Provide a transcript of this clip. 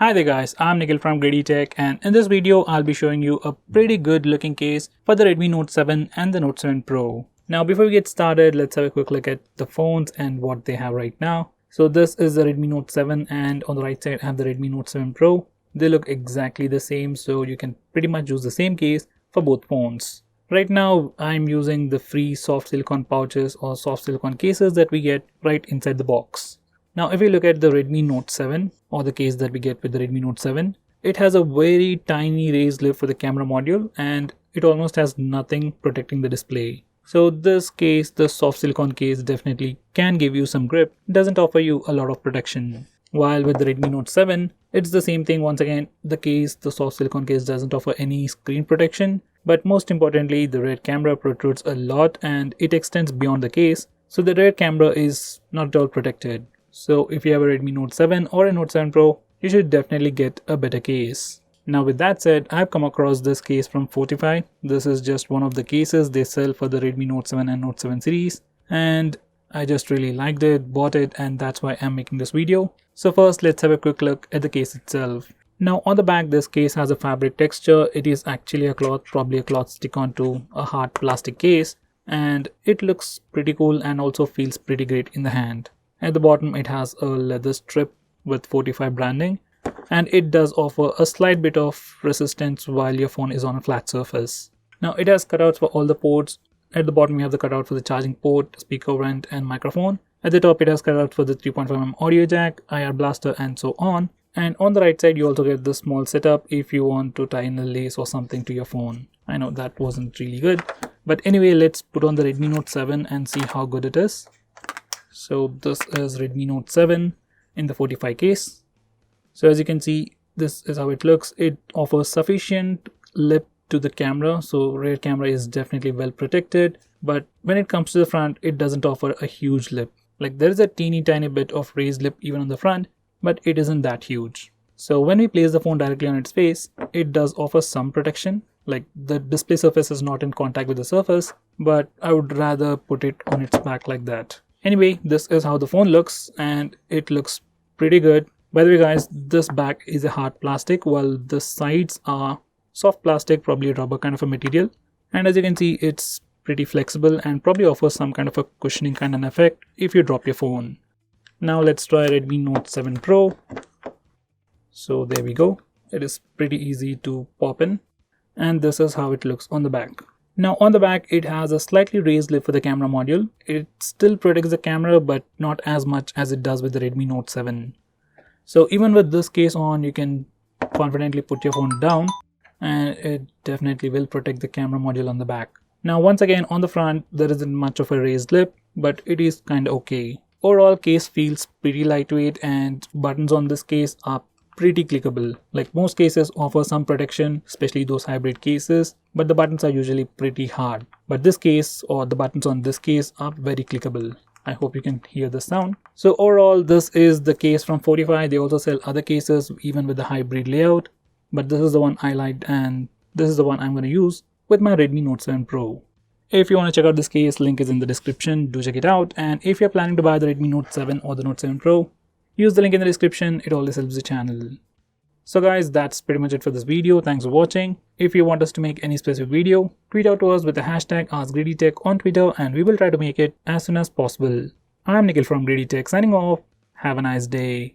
Hi there guys, I'm Nikhil from GreedyTech, and in this video I'll be showing you a pretty good looking case for the Redmi Note 7 and the Note 7 Pro. Now before we get started, let's have a quick look at the phones and what they have right now. So this is the Redmi Note 7 and on the right side I have the Redmi Note 7 Pro. They look exactly the same, so you can pretty much use the same case for both phones. Right now I'm using the free soft silicone pouches or soft silicone cases that we get right inside the box. Now if we look at the Redmi Note 7 or the case that we get with the Redmi Note 7, it has a very tiny raised lip for the camera module and it almost has nothing protecting the display. So this case, the soft silicone case, definitely can give you some grip, doesn't offer you a lot of protection. While with the Redmi Note 7, it's the same thing. Once again, the soft silicone case doesn't offer any screen protection, but most importantly the rear camera protrudes a lot and it extends beyond the case, so the rear camera is not at all protected. So if you have a Redmi Note 7 or a Note 7 Pro, you should definitely get a better case. Now with that said, I've come across this case from Fortify. This is just one of the cases they sell for the Redmi Note 7 and Note 7 series, and I just really liked it, bought it, and that's why I'm making this video. So first let's have a quick look at the case itself. Now on the back, this case has a fabric texture. It is actually a cloth, probably a cloth stick onto a hard plastic case, and it looks pretty cool and also feels pretty great in the hand. At the bottom it has a leather strip with Fortify branding, and it does offer a slight bit of resistance while your phone is on a flat surface. Now it has cutouts for all the ports. At the bottom you have the cutout for the charging port, speaker vent and microphone. At the top it has cutouts for the 3.5mm audio jack, IR blaster and so on. And on the right side you also get the small setup if you want to tie in a lace or something to your phone. I know that wasn't really good, but anyway, let's put on the Redmi Note 7 and see how good it is. So this is Redmi Note 7 in the Fortify case. So as you can see, this is how it looks. It offers sufficient lip to the camera, so rear camera is definitely well protected, but when it comes to the front, it doesn't offer a huge lip. Like there is a teeny tiny bit of raised lip even on the front, but it isn't that huge. So when we place the phone directly on its face, it does offer some protection. Like the display surface is not in contact with the surface, but I would rather put it on its back like that. Anyway, this is how the phone looks and it looks pretty good. By the way guys, this back is a hard plastic while the sides are soft plastic, probably rubber kind of a material. And as you can see, it's pretty flexible and probably offers some kind of a cushioning kind of effect if you drop your phone. Now let's try Redmi Note 7 Pro. So there we go. It is pretty easy to pop in. And this is how it looks on the back. Now on the back, it has a slightly raised lip for the camera module. It still protects the camera, but not as much as it does with the Redmi Note 7. So even with this case on, you can confidently put your phone down and it definitely will protect the camera module on the back. Now once again, on the front, there isn't much of a raised lip, but it is kind of okay. Overall, case feels pretty lightweight and buttons on this case are pretty clickable. Like most cases offer some protection, especially those hybrid cases, but the buttons are usually pretty hard. But this case, or the buttons on this case, are very clickable. I hope you can hear the sound. So overall, this is the case from Fortify. They also sell other cases even with the hybrid layout, but this is the one I liked and this is the one I'm going to use with my Redmi Note 7 Pro. If you want to check out this case, link is in the description. Do check it out. And if you're planning to buy the Redmi Note 7 or the Note 7 Pro, use the link in the description. It always helps the channel. So guys, that's pretty much it for this video. Thanks for watching. If you want us to make any specific video, tweet out to us with the hashtag AskGreedyTech on Twitter and we will try to make it as soon as possible. I'm Nikhil from GreedyTech signing off. Have a nice day.